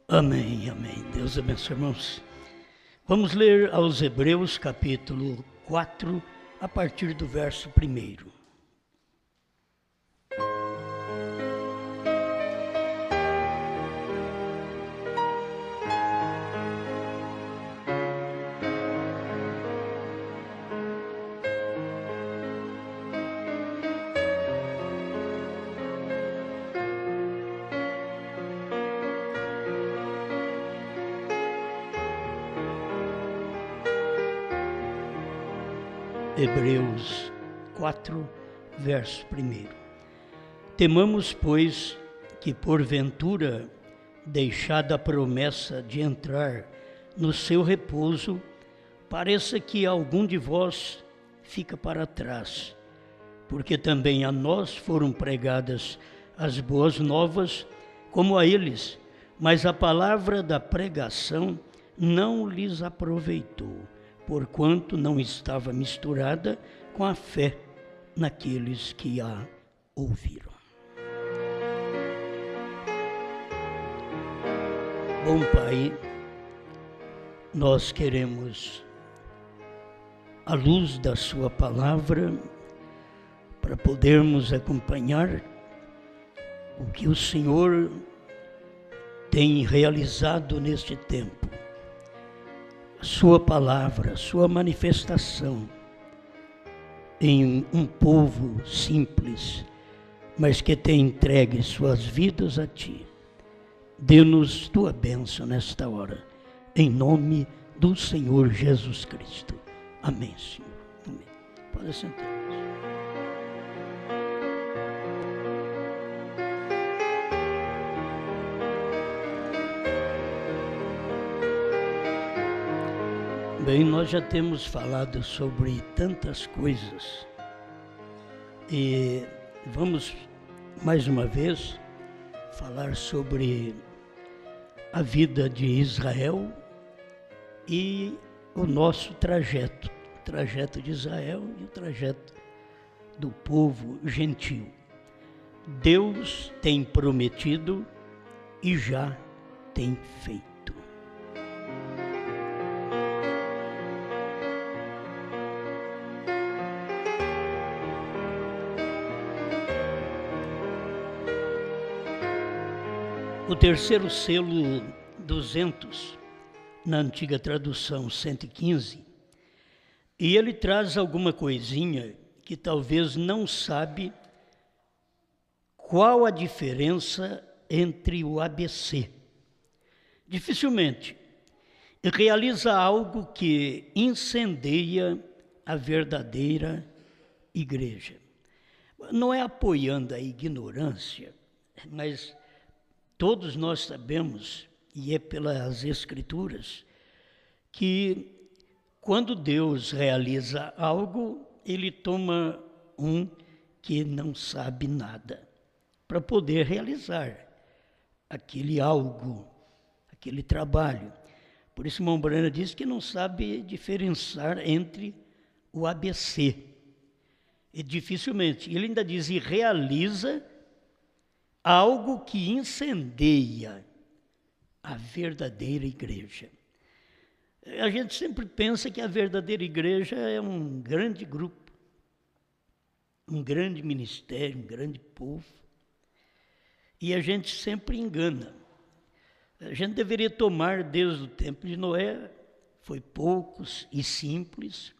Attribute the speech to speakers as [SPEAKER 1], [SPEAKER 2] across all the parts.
[SPEAKER 1] Amém, amém. Deus abençoe, irmãos. Vamos ler aos Hebreus, capítulo 4, a partir do verso 1. Hebreus 4, verso 1. Temamos, pois, que porventura, deixada a promessa de entrar no seu repouso, pareça que algum de vós fica para trás, porque também a nós foram pregadas as boas novas, como a eles, mas a palavra da pregação não lhes aproveitou, porquanto não estava misturada com a fé naqueles que a ouviram. Bom Pai, nós queremos, à luz da Sua palavra, para podermos acompanhar o que o Senhor tem realizado neste tempo. Sua palavra, sua manifestação em um povo simples, mas que tem entregue suas vidas a Ti. Dê-nos Tua bênção nesta hora, em nome do Senhor Jesus Cristo. Amém, Senhor. Amém. Pode sentar. Bem, nós já temos falado sobre tantas coisas e vamos mais uma vez falar sobre a vida de Israel e o nosso trajeto, o trajeto de Israel e o trajeto do povo gentil. Deus tem prometido e já tem feito. O terceiro selo 200, na antiga tradução 115, e ele traz alguma coisinha que talvez não sabe qual a diferença entre o ABC. Dificilmente realiza algo que incendeia a verdadeira igreja. Não é apoiando a ignorância, mas todos nós sabemos, e é pelas Escrituras, que quando Deus realiza algo, Ele toma um que não sabe nada, para poder realizar aquele algo, aquele trabalho. Por isso, irmão Brana diz que não sabe diferenciar entre o ABC. E dificilmente, ele ainda diz, e realiza algo que incendeia a verdadeira igreja. A gente sempre pensa que a verdadeira igreja é um grande grupo, um grande ministério, um grande povo. E a gente sempre engana. A gente deveria tomar desde o tempo de Noé, foi poucos e simples.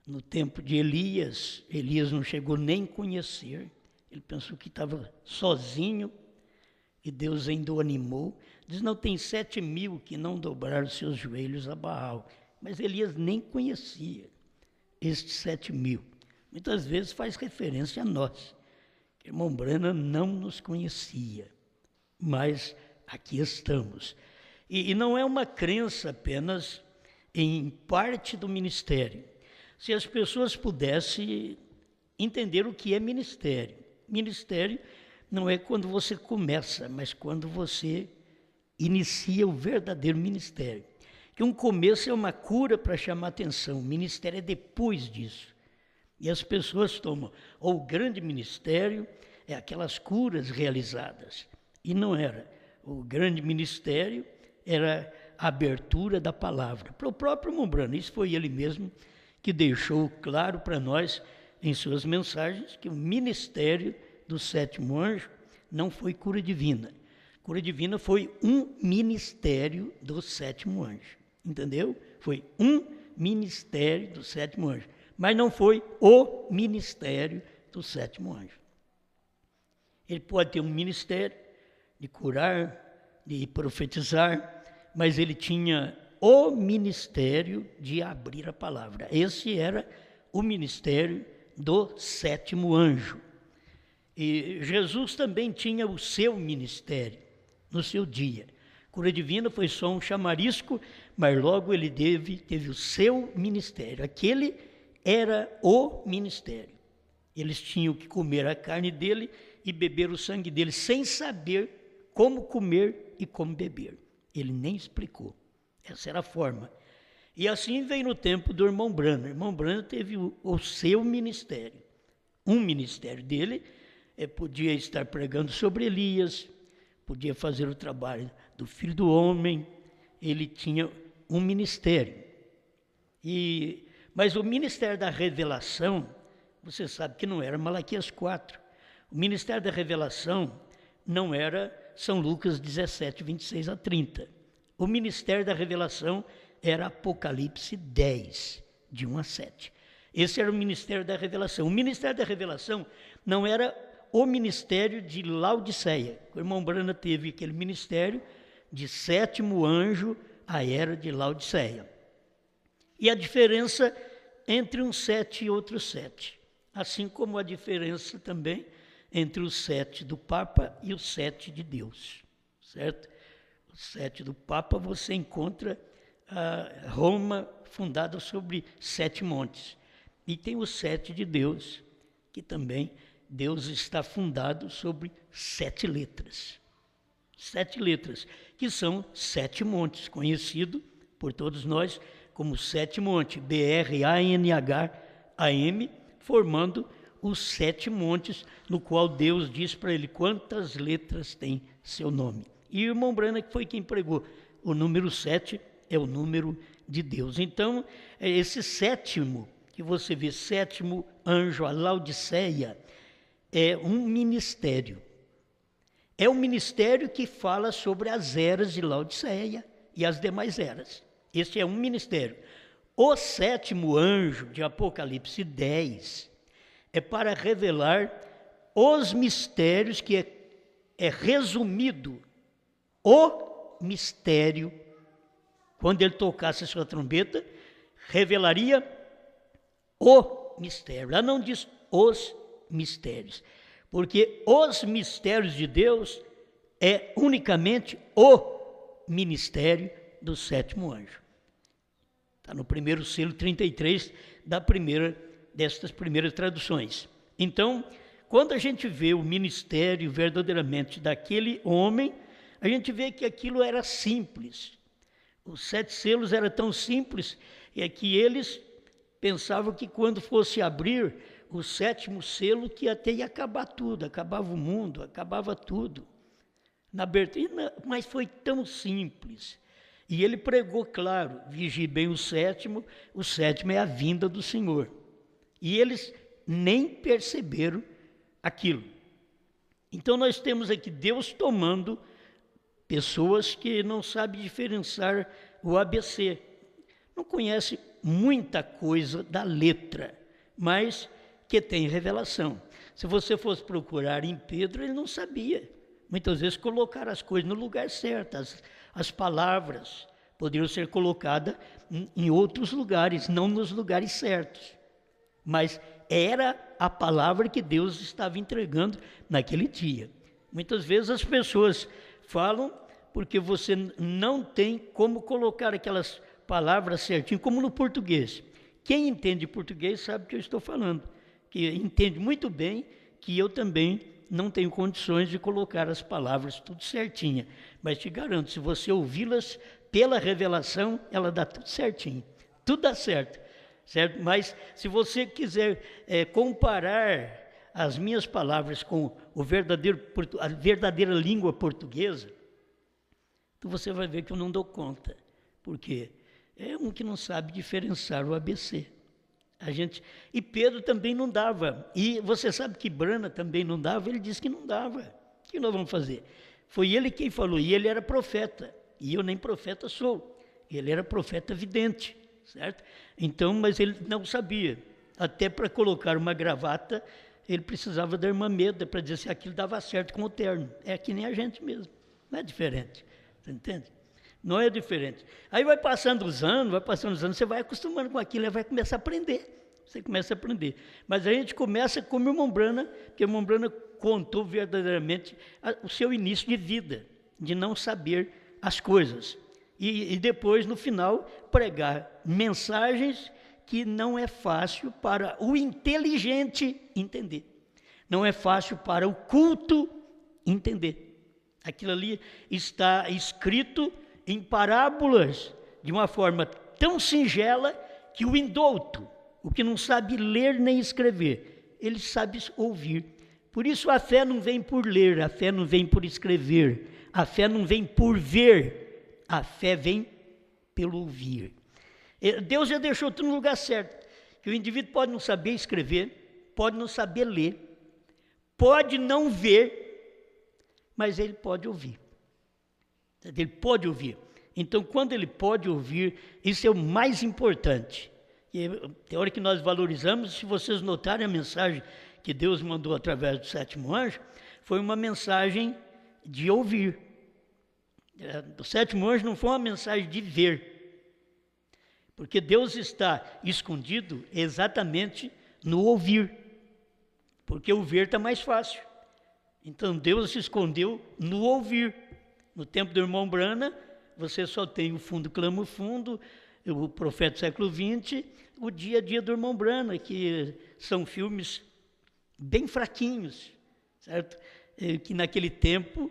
[SPEAKER 1] No tempo de Elias, Elias não chegou nem a conhecer. Ele pensou que estava sozinho e Deus ainda o animou. Diz, não, tem 7.000 que não dobraram seus joelhos a Baal. Mas Elias nem conhecia estes 7.000. Muitas vezes faz referência a nós. Irmão Brana não nos conhecia, mas aqui estamos. E não é uma crença apenas em parte do ministério. Se as pessoas pudessem entender o que é ministério. Ministério não é quando você começa, mas quando você inicia o verdadeiro ministério. Que que um começo é uma cura para chamar atenção, o ministério é depois disso. E as pessoas tomam, ou o grande ministério é aquelas curas realizadas. E não era. O grande ministério era a abertura da palavra. Para o próprio Mombrano, isso foi ele mesmo que deixou claro para nós em suas mensagens que o ministério do sétimo anjo não foi cura divina. Cura divina foi um ministério do sétimo anjo. Entendeu? Foi um ministério do sétimo anjo. Mas não foi o ministério do sétimo anjo. Ele pode ter um ministério de curar, de profetizar, mas ele tinha o ministério de abrir a palavra. Esse era o ministério do sétimo anjo. E Jesus também tinha o seu ministério no seu dia. Cura divina foi só um chamarisco, mas logo ele teve o seu ministério. Aquele era o ministério. Eles tinham que comer a carne dele e beber o sangue dele, sem saber como comer e como beber. Ele nem explicou. Essa era a forma. E assim veio no tempo do irmão Branham. O irmão Branham teve o seu ministério. Um ministério dele podia estar pregando sobre Elias, podia fazer o trabalho do Filho do Homem. Ele tinha um ministério. Mas o ministério da revelação, você sabe que não era Malaquias 4. O ministério da revelação não era São Lucas 17, 26 a 30. O ministério da revelação era Apocalipse 10, de 1 a 7. Esse era o ministério da revelação. O ministério da revelação não era o ministério de Laodiceia. O irmão Branham teve aquele ministério de sétimo anjo, a era de Laodiceia. E a diferença entre um 7 e outro 7. Assim como a diferença também entre o 7 do Papa e o 7 de Deus. Certo? O 7 do Papa você encontra a Roma fundada sobre 7 montes. E tem o 7 de Deus, que também Deus está fundado sobre 7 letras. 7 letras, que são 7 montes, conhecido por todos nós como 7 montes, BRANHAM, formando os 7 montes, no qual Deus diz para ele quantas letras tem seu nome. E o irmão Branham foi quem pregou. O número 7 é o número de Deus. Então, esse sétimo, que você vê, sétimo anjo, a Laodiceia, é um ministério. É um ministério que fala sobre as eras de Laodiceia e as demais eras. Este é um ministério. O sétimo anjo de Apocalipse 10 é para revelar os mistérios que é resumido o mistério. Quando ele tocasse a sua trombeta, revelaria o mistério. Ela não diz os mistérios, porque os mistérios de Deus é unicamente o ministério do sétimo anjo. Está no primeiro selo 33 destas primeiras traduções. Então, quando a gente vê o ministério verdadeiramente daquele homem, a gente vê que aquilo era simples. Os 7 selos eram tão simples que eles pensavam que quando fosse abrir o 7º selo, que até ia acabar tudo, acabava o mundo, acabava tudo. Na abertura, mas foi tão simples. E ele pregou, claro, vigie bem o sétimo é a vinda do Senhor. E eles nem perceberam aquilo. Então nós temos aqui Deus tomando pessoas que não sabem diferenciar o ABC. Não conhece muita coisa da letra, mas que tem revelação. Se você fosse procurar em Pedro, ele não sabia. Muitas vezes colocar as coisas no lugar certo, as palavras poderiam ser colocadas em outros lugares, não nos lugares certos. Mas era a palavra que Deus estava entregando naquele dia. Muitas vezes as pessoas falam porque você não tem como colocar aquelas palavras certinho, como no português. Quem entende português sabe o que eu estou falando, que entende muito bem que eu também não tenho condições de colocar as palavras tudo certinha. Mas te garanto, se você ouvi-las pela revelação, ela dá tudo certinho, tudo dá certo, certo? Mas se você quiser comparar as minhas palavras com a verdadeira língua portuguesa, então você vai ver que eu não dou conta, porque é um que não sabe diferenciar o ABC. E Pedro também não dava, e você sabe que Brana também não dava, ele disse que não dava. O que nós vamos fazer? Foi ele quem falou, e ele era profeta, e eu nem profeta sou, ele era profeta vidente, certo? Então, mas ele não sabia, até para colocar uma gravata, ele precisava da irmã Meda para dizer se aquilo dava certo com o terno. É que nem a gente mesmo, não é diferente, você entende? Não é diferente. Aí vai passando os anos, você vai acostumando com aquilo, vai começar a aprender. Você começa a aprender. Mas a gente começa como o irmão Brana, porque o irmão Brana contou verdadeiramente o seu início de vida, de não saber as coisas. E depois, no final, pregar mensagens que não é fácil para o inteligente entender. Não é fácil para o culto entender. Aquilo ali está escrito em parábolas, de uma forma tão singela que o indouto, o que não sabe ler nem escrever, ele sabe ouvir. Por isso a fé não vem por ler, a fé não vem por escrever, a fé não vem por ver, a fé vem pelo ouvir. Deus já deixou tudo no lugar certo, que o indivíduo pode não saber escrever, pode não saber ler, pode não ver, mas ele pode ouvir. Ele pode ouvir. Então, quando ele pode ouvir, isso é o mais importante. E tem hora que nós valorizamos, se vocês notarem a mensagem que Deus mandou através do sétimo anjo, foi uma mensagem de ouvir. O sétimo anjo não foi uma mensagem de ver. Porque Deus está escondido exatamente no ouvir. Porque o ver está mais fácil. Então, Deus se escondeu no ouvir. No tempo do irmão Brana, você só tem o fundo clama o fundo, o profeta do século XX, o dia a dia do irmão Brana, que são filmes bem fraquinhos, certo? Que naquele tempo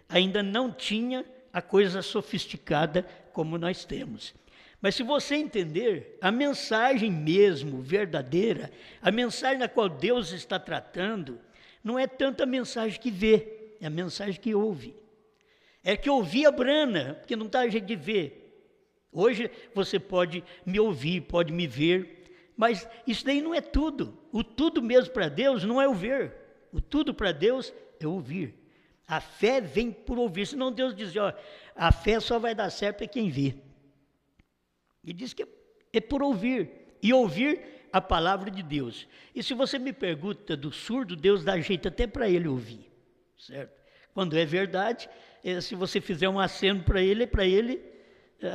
[SPEAKER 1] ainda não tinha a coisa sofisticada como nós temos. Mas se você entender, a mensagem mesmo, verdadeira, a mensagem na qual Deus está tratando, não é tanto a mensagem que vê, é a mensagem que ouve. É que ouvir a Brana, porque não dá jeito de ver. Hoje você pode me ouvir, pode me ver, mas isso daí não é tudo. O tudo mesmo para Deus não é o ver. O tudo para Deus é ouvir. A fé vem por ouvir. Senão Deus diz, a fé só vai dar certo para quem vê. E diz que é por ouvir. E ouvir a palavra de Deus. E se você me pergunta do surdo, Deus dá jeito até para ele ouvir. Certo? Quando é verdade, se você fizer um aceno para ele,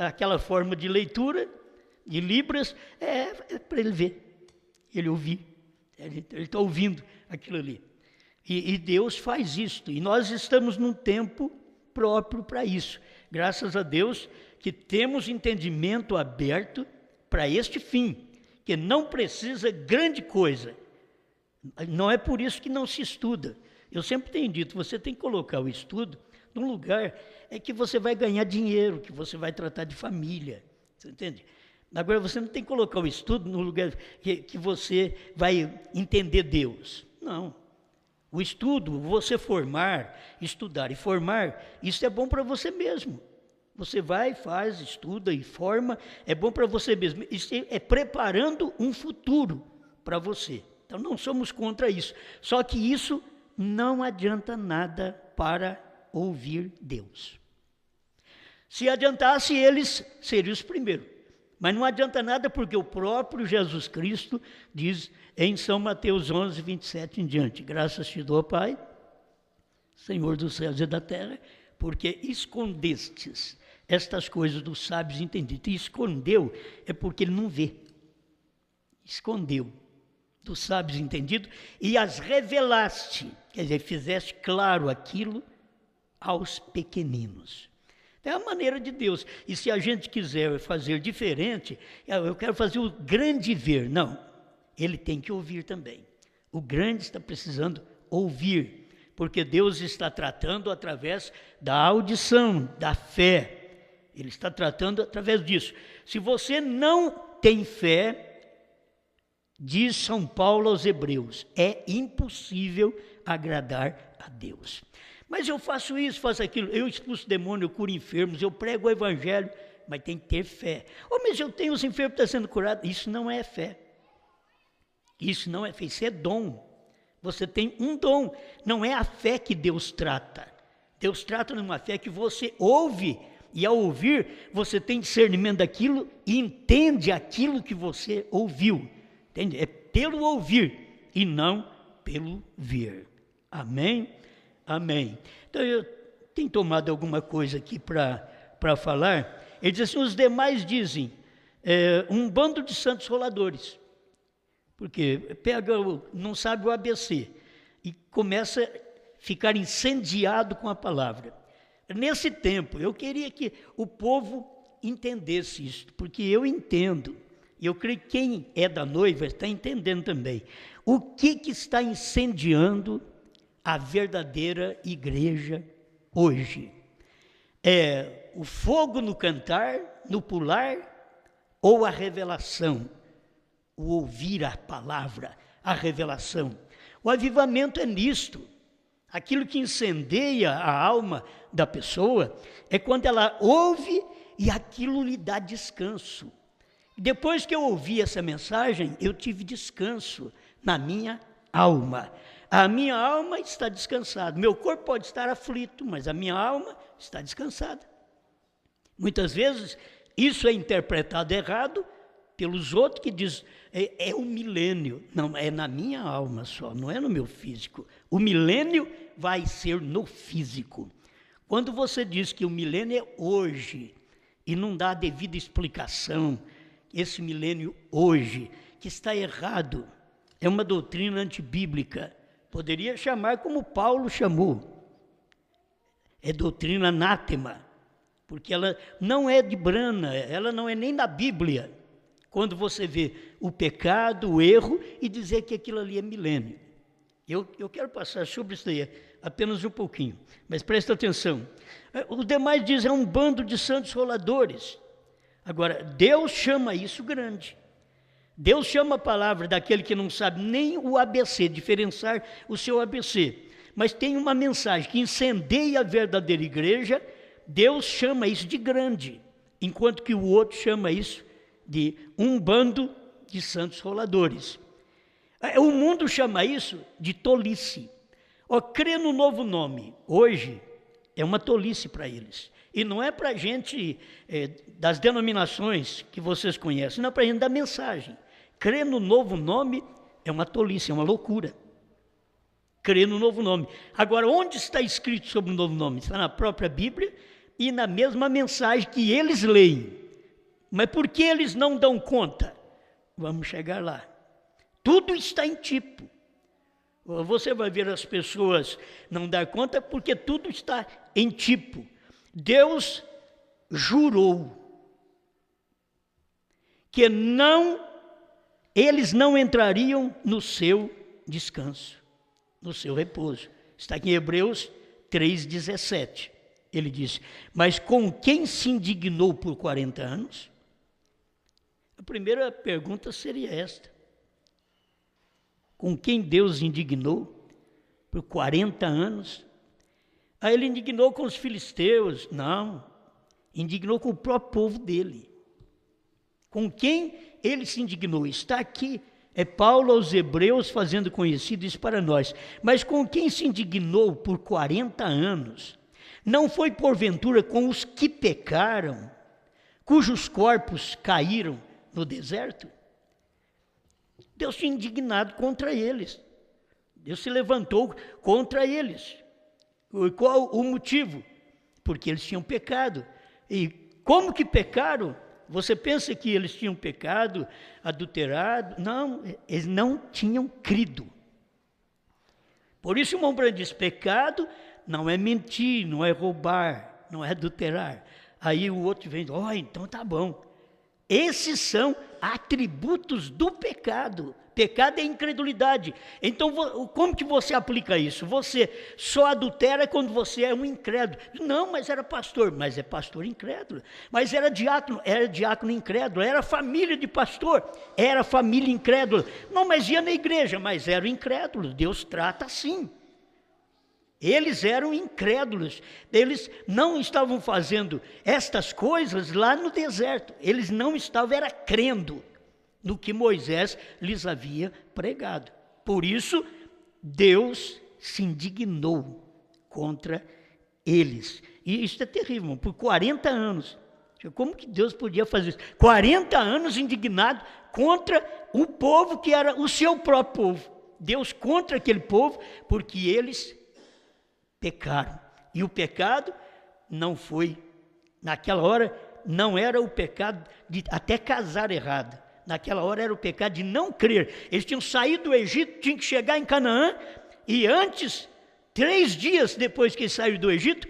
[SPEAKER 1] aquela forma de leitura, de libras, é para ele ver, ele ouvir. Ele está ouvindo aquilo ali. E Deus faz isto. E nós estamos num tempo próprio para isso. Graças a Deus que temos entendimento aberto para este fim, que não precisa grande coisa. Não é por isso que não se estuda. Eu sempre tenho dito, você tem que colocar o estudo num lugar que você vai ganhar dinheiro, que você vai tratar de família, você entende? Agora, você não tem que colocar o estudo no lugar que você vai entender Deus. Não. O estudo, você formar, estudar e formar, isso é bom para você mesmo. Você vai, faz, estuda e forma, é bom para você mesmo. Isso é preparando um futuro para você. Então, não somos contra isso. Só que isso não adianta nada para ouvir Deus. Se adiantasse, eles seriam os primeiros. Mas não adianta nada porque o próprio Jesus Cristo diz em São Mateus 11, 27 em diante: graças te dou, Pai, Senhor dos céus e da terra, porque escondestes estas coisas dos sábios entendidos. E escondeu é porque ele não vê. Escondeu dos sábios entendidos e as revelaste, quer dizer, fizeste claro aquilo aos pequeninos. É a maneira de Deus. E se a gente quiser fazer diferente, eu quero fazer o grande ver. Não, ele tem que ouvir também. O grande está precisando ouvir, porque Deus está tratando através da audição, da fé. Ele está tratando através disso. Se você não tem fé, diz São Paulo aos Hebreus, é impossível agradar a Deus. Mas eu faço isso, faço aquilo, eu expulso demônio, eu curo enfermos, eu prego o evangelho, mas tem que ter fé. Mas eu tenho os enfermos que estão sendo curados. Isso não é fé. Isso não é fé, isso é dom. Você tem um dom, não é a fé que Deus trata. Deus trata numa fé que você ouve, e ao ouvir, você tem discernimento daquilo e entende aquilo que você ouviu. Entende? É pelo ouvir e não pelo ver. Amém? Amém. Então eu tenho tomado alguma coisa aqui para falar. Ele diz assim, os demais dizem, um bando de santos roladores. Porque não sabe o ABC e começa a ficar incendiado com a palavra. Nesse tempo, eu queria que o povo entendesse isso, porque eu entendo, e eu creio que quem é da noiva está entendendo também. O que está incendiando a verdadeira igreja hoje? É o fogo no cantar, no pular, ou a revelação? O ouvir a palavra, a revelação. O avivamento é nisto. Aquilo que incendeia a alma da pessoa é quando ela ouve e aquilo lhe dá descanso. Depois que eu ouvi essa mensagem, eu tive descanso na minha alma. A minha alma está descansada. Meu corpo pode estar aflito, mas a minha alma está descansada. Muitas vezes isso é interpretado errado pelos outros que dizem, é o milênio. Não, é na minha alma só, não é no meu físico. O milênio vai ser no físico. Quando você diz que o milênio é hoje, e não dá a devida explicação, esse milênio hoje, que está errado, é uma doutrina antibíblica. Poderia chamar como Paulo chamou. É doutrina anátema, porque ela não é de Brana, ela não é nem na Bíblia. Quando você vê o pecado, o erro, e dizer que aquilo ali é milênio. Eu quero passar sobre isso aí apenas um pouquinho, mas presta atenção. Os demais dizem, é um bando de santos roladores. Agora, Deus chama isso grande. Deus chama a palavra daquele que não sabe nem o ABC, diferenciar o seu ABC. Mas tem uma mensagem que incendeia a verdadeira igreja, Deus chama isso de grande, enquanto que o outro chama isso de um bando de santos roladores. O mundo chama isso de tolice. Crer no novo nome, hoje, é uma tolice para eles. E não é para a gente das denominações que vocês conhecem, não é para a gente da mensagem. Crer no novo nome é uma tolice, é uma loucura. Crer no novo nome. Agora, onde está escrito sobre o novo nome? Está na própria Bíblia e na mesma mensagem que eles leem. Mas por que eles não dão conta? Vamos chegar lá. Tudo está em tipo. Você vai ver as pessoas não dar conta porque tudo está em tipo. Deus jurou que eles não entrariam no seu descanso, no seu repouso. Está aqui em Hebreus 3,17. Ele diz, mas com quem se indignou por 40 anos? A primeira pergunta seria esta. Com quem Deus indignou por 40 anos? Aí ele indignou com os filisteus? Não, indignou com o próprio povo dele. Com quem ele se indignou? Está aqui, é Paulo aos Hebreus fazendo conhecido isso para nós. Mas com quem se indignou por 40 anos? Não foi porventura com os que pecaram, cujos corpos caíram no deserto? Deus tinha indignado contra eles. Deus se levantou contra eles. Qual o motivo? Porque eles tinham pecado. E como que pecaram? Você pensa que eles tinham pecado, adulterado? Não, eles não tinham crido. Por isso o irmão Branco diz, pecado não é mentir, não é roubar, não é adulterar. Aí o outro vem, então tá bom. Esses são atributos do pecado. Pecado é incredulidade. Então, como que você aplica isso? Você só adultera quando você é um incrédulo. Não, mas era pastor. Mas é pastor incrédulo. Mas era diácono incrédulo. Era família de pastor, era família incrédula. Não, mas ia na igreja, mas era incrédulo. Deus trata assim. Eles eram incrédulos. Eles não estavam fazendo estas coisas lá no deserto. Eles não estavam, era crendo no que Moisés lhes havia pregado. Por isso, Deus se indignou contra eles. E isso é terrível, por 40 anos. Como que Deus podia fazer isso? 40 anos indignado contra um povo que era o seu próprio povo. Deus contra aquele povo, porque eles pecaram. E o pecado não foi, naquela hora, não era o pecado de até casar errado. Naquela hora era o pecado de não crer. Eles tinham saído do Egito, tinham que chegar em Canaã, e antes, 3 dias depois que eles saíram do Egito,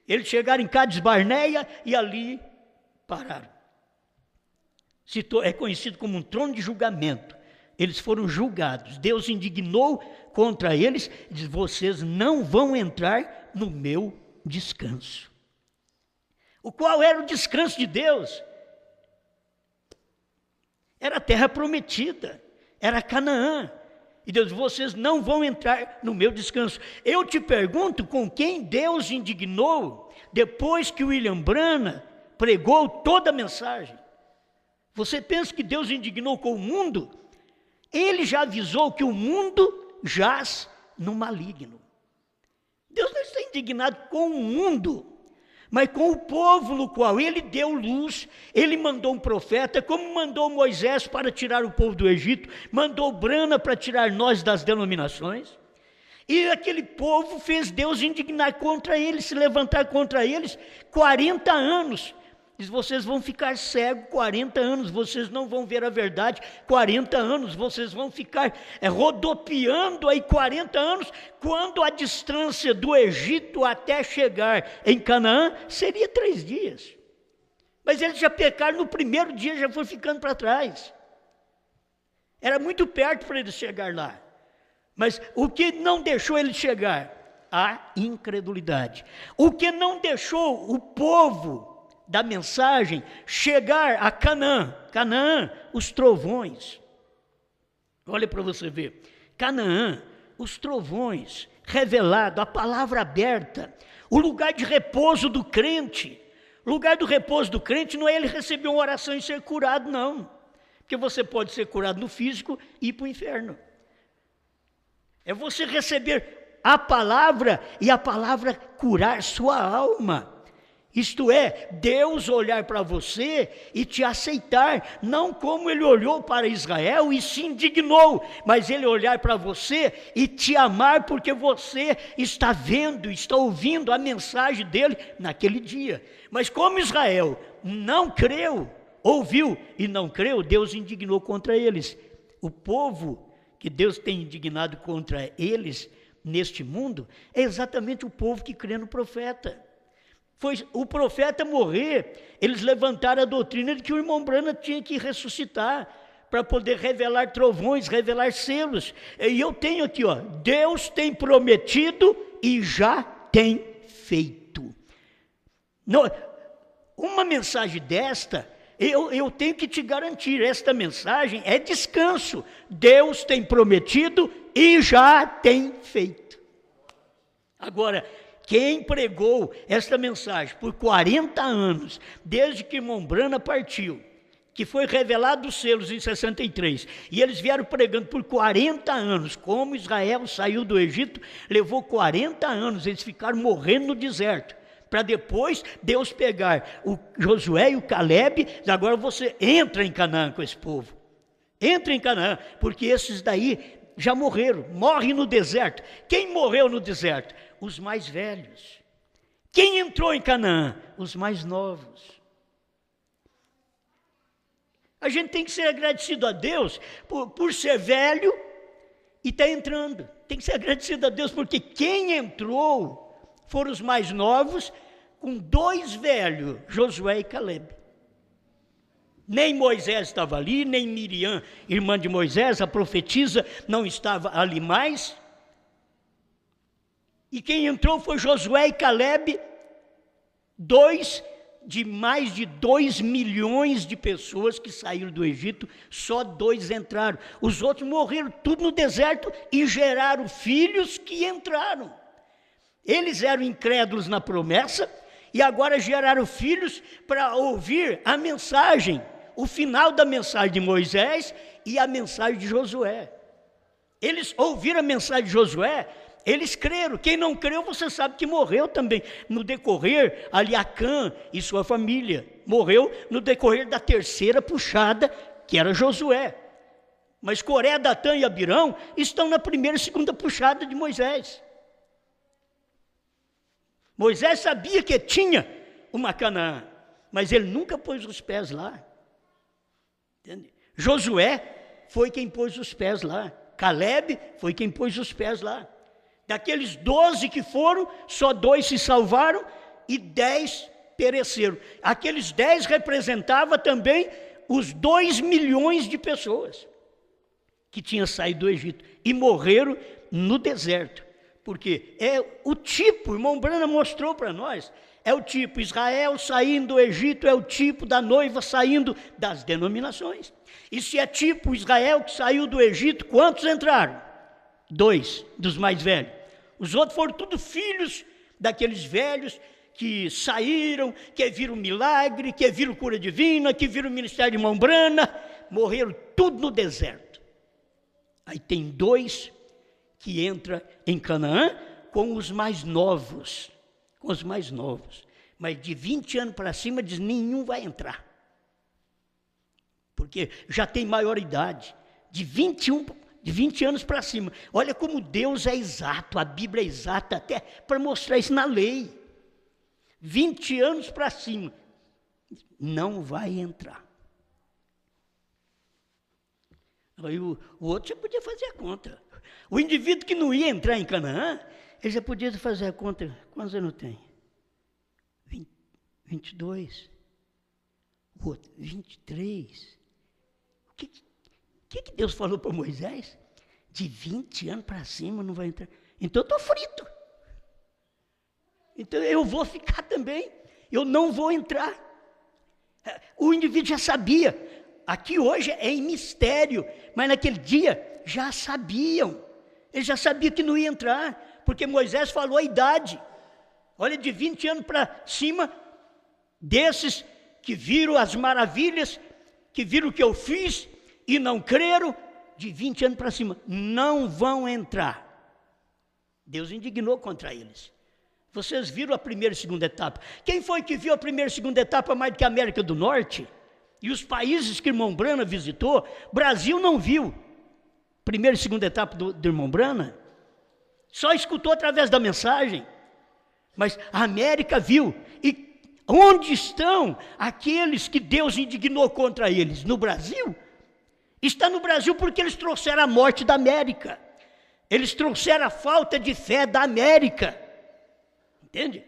[SPEAKER 1] eles chegaram em Cades Barneia e ali pararam. É conhecido como um trono de julgamento. Eles foram julgados. Deus indignou contra eles e disse: vocês não vão entrar no meu descanso. O qual era o descanso de Deus? Era a terra prometida, era Canaã. E Deus, vocês não vão entrar no meu descanso. Eu te pergunto, com quem Deus indignou depois que William Branham pregou toda a mensagem? Você pensa que Deus indignou com o mundo? Ele já avisou que o mundo jaz no maligno. Deus não está indignado com o mundo, mas com o povo no qual ele deu luz. Ele mandou um profeta, como mandou Moisés para tirar o povo do Egito, mandou Branham para tirar nós das denominações, e aquele povo fez Deus indignar contra eles, se levantar contra eles, 40 anos, diz: vocês vão ficar cegos 40 anos, vocês não vão ver a verdade 40 anos, vocês vão ficar rodopiando aí 40 anos, quando a distância do Egito até chegar em Canaã seria 3 dias. Mas eles já pecaram no primeiro dia, já foi ficando para trás. Era muito perto para eles chegar lá. Mas o que não deixou eles chegar? A incredulidade. O que não deixou o povo da mensagem chegar a Canaã? Canaã, os trovões. Olha para você ver. Canaã, os trovões, revelado, a palavra aberta, o lugar de repouso do crente. O lugar do repouso do crente não é ele receber uma oração e ser curado, não. Porque você pode ser curado no físico e ir para o inferno. É você receber a palavra e a palavra curar sua alma. Isto é, Deus olhar para você e te aceitar, não como ele olhou para Israel e se indignou, mas ele olhar para você e te amar porque você está vendo, está ouvindo a mensagem dele naquele dia. Mas como Israel não creu, ouviu e não creu, Deus indignou contra eles. O povo que Deus tem indignado contra eles neste mundo é exatamente o povo que crê no profeta. Foi o profeta morrer, eles levantaram a doutrina de que o irmão Branham tinha que ressuscitar para poder revelar trovões, revelar selos. E eu tenho aqui, ó, Deus tem prometido e já tem feito. Não, uma mensagem desta, eu tenho que te garantir, esta mensagem é descanso. Deus tem prometido e já tem feito. Agora, quem pregou esta mensagem por 40 anos, desde que irmão Branham partiu, que foi revelado os selos em 63, e eles vieram pregando por 40 anos, como Israel saiu do Egito, levou 40 anos, eles ficaram morrendo no deserto, para depois Deus pegar o Josué e o Caleb, agora você entra em Canaã com esse povo, entra em Canaã, porque esses daí já morreram, morrem no deserto. Quem morreu no deserto? Os mais velhos. Quem entrou em Canaã? Os mais novos. A gente tem que ser agradecido a Deus por ser velho e está entrando. Tem que ser agradecido a Deus porque quem entrou foram os mais novos com 2 velhos, Josué e Caleb. Nem Moisés estava ali, nem Miriam, irmã de Moisés, a profetisa, não estava ali mais. E quem entrou foi Josué e Caleb, dois de mais de 2 milhões de pessoas que saíram do Egito, só 2 entraram. Os outros morreram tudo no deserto e geraram filhos que entraram. Eles eram incrédulos na promessa e agora geraram filhos para ouvir a mensagem, o final da mensagem de Moisés e a mensagem de Josué. Eles ouviram a mensagem de Josué, eles creram. Quem não creu, você sabe que morreu também. No decorrer, ali Acã e sua família, morreu no decorrer da 3ª puxada, que era Josué. Mas Coré, Datã e Abirão estão na 1ª e 2ª puxada de Moisés. Moisés sabia que tinha uma Canaã, mas ele nunca pôs os pés lá. Entende? Josué foi quem pôs os pés lá. Caleb foi quem pôs os pés lá. Daqueles 12 que foram, só 2 se salvaram e 10 pereceram. Aqueles 10 representavam também os 2 milhões de pessoas que tinham saído do Egito e morreram no deserto. Porque é o tipo, o irmão Branham mostrou para nós, é o tipo, Israel saindo do Egito é o tipo da noiva saindo das denominações. E se é tipo Israel que saiu do Egito, quantos entraram? 2 dos mais velhos. Os outros foram tudo filhos daqueles velhos que saíram, que viram milagre, que viram cura divina, que viram o ministério de irmão Branham, morreram tudo no deserto. Aí tem 2 que entra em Canaã com os mais novos, mas de 20 anos para cima diz, nenhum vai entrar, porque já tem maioridade, de 20 anos para cima. Olha como Deus é exato, a Bíblia é exata até para mostrar isso na lei. 20 anos para cima, não vai entrar. Aí o outro já podia fazer a conta. O indivíduo que não ia entrar em Canaã, ele já podia fazer a conta. Quantos anos tem? 22. O outro, 23. O que Deus falou para Moisés? De 20 anos para cima não vai entrar. Então eu estou frito. Então eu vou ficar também. Eu não vou entrar. O indivíduo já sabia. Aqui hoje é em mistério, mas naquele dia já sabiam. Ele já sabia que não ia entrar, porque Moisés falou a idade. Olha, de 20 anos para cima, desses que viram as maravilhas, que viram o que eu fiz e não creram, de 20 anos para cima, não vão entrar. Deus indignou contra eles. Vocês viram a 1ª e 2ª etapa. Quem foi que viu a 1ª e 2ª etapa mais do que a América do Norte? E os países que o irmão Branham visitou, Brasil não viu 1ª e 2ª etapa do irmão Branham, só escutou através da mensagem, mas a América viu. E onde estão aqueles que Deus indignou contra eles? No Brasil? Está no Brasil porque eles trouxeram a morte da América, eles trouxeram a falta de fé da América, entende?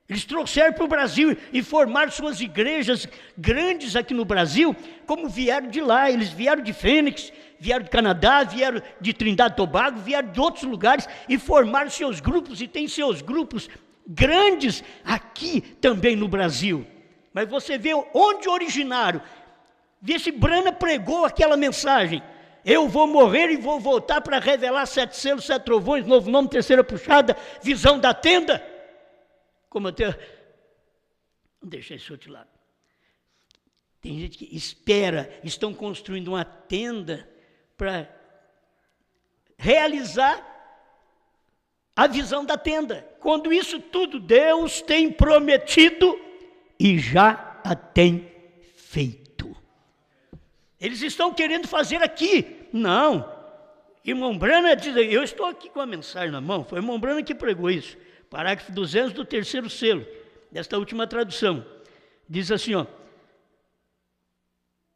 [SPEAKER 1] Eles trouxeram para o Brasil e formaram suas igrejas grandes aqui no Brasil, como vieram de lá. Eles vieram de Fênix, vieram do Canadá, vieram de Trindade e Tobago, vieram de outros lugares e formaram seus grupos, e tem seus grupos grandes aqui também no Brasil. Mas você vê onde originaram. Vê se Branham pregou aquela mensagem: eu vou morrer e vou voltar para revelar 7 selos, 7 trovões, novo nome, 3ª puxada, visão da tenda. Como até, vou deixar isso de lado. Tem gente que espera, estão construindo uma tenda para realizar a visão da tenda. Quando isso tudo Deus tem prometido e já a tem feito. Eles estão querendo fazer aqui. Não. Irmão Branham diz, eu estou aqui com a mensagem na mão, foi o irmão Branham que pregou isso. Parágrafo 200 do 3º selo, desta última tradução. Diz assim, ó.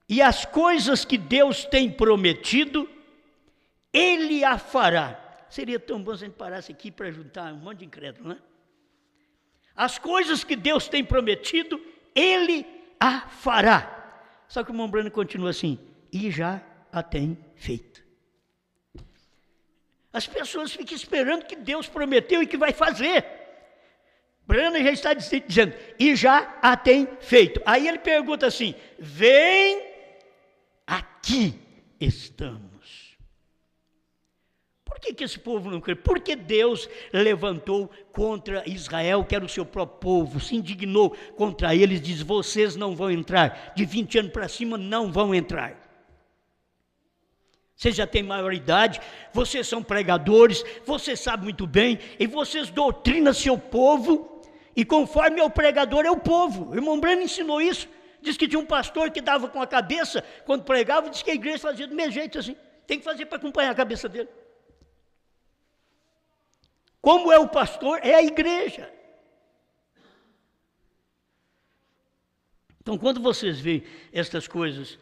[SPEAKER 1] E as coisas que Deus tem prometido, Ele a fará. Seria tão bom se a gente parasse aqui para juntar um monte de incrédulo, né? As coisas que Deus tem prometido, Ele a fará. Só que o irmão Branham continua assim, e já a tem feito. As pessoas ficam esperando que Deus prometeu e que vai fazer. Branham já está dizendo, e já a tem feito. Aí ele pergunta assim, vem, aqui estamos. Por que esse povo não crê? Porque Deus levantou contra Israel, que era o seu próprio povo, se indignou contra eles, diz, vocês não vão entrar, de 20 anos para cima não vão entrar. Vocês já têm maioridade, vocês são pregadores, vocês sabem muito bem, e vocês doutrinam seu povo, e conforme é o pregador é o povo. O irmão Branham ensinou isso, diz que tinha um pastor que dava com a cabeça, quando pregava, diz que a igreja fazia do mesmo jeito assim, tem que fazer para acompanhar a cabeça dele. Como é o pastor, é a igreja. Então, quando vocês veem estas coisas,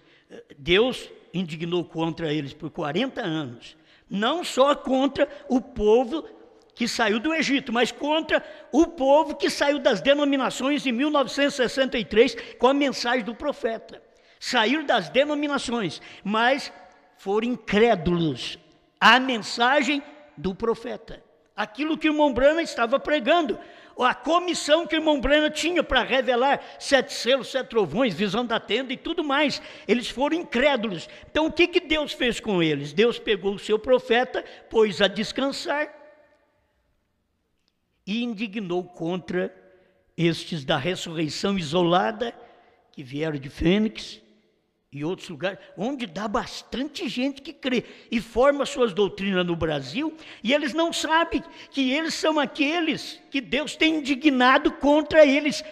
[SPEAKER 1] Deus indignou contra eles por 40 anos, não só contra o povo que saiu do Egito, mas contra o povo que saiu das denominações em 1963 com a mensagem do profeta. Saíram das denominações, mas foram incrédulos à mensagem do profeta. Aquilo que o irmão Branham estava pregando, a comissão que o irmão Branham tinha para revelar 7 selos, 7 trovões, visão da tenda e tudo mais, eles foram incrédulos. Então o que Deus fez com eles? Deus pegou o seu profeta, pôs a descansar e indignou contra estes da ressurreição isolada, que vieram de Fênix e outros lugares, onde dá bastante gente que crê e forma suas doutrinas no Brasil, e eles não sabem que eles são aqueles que Deus tem indignado contra eles.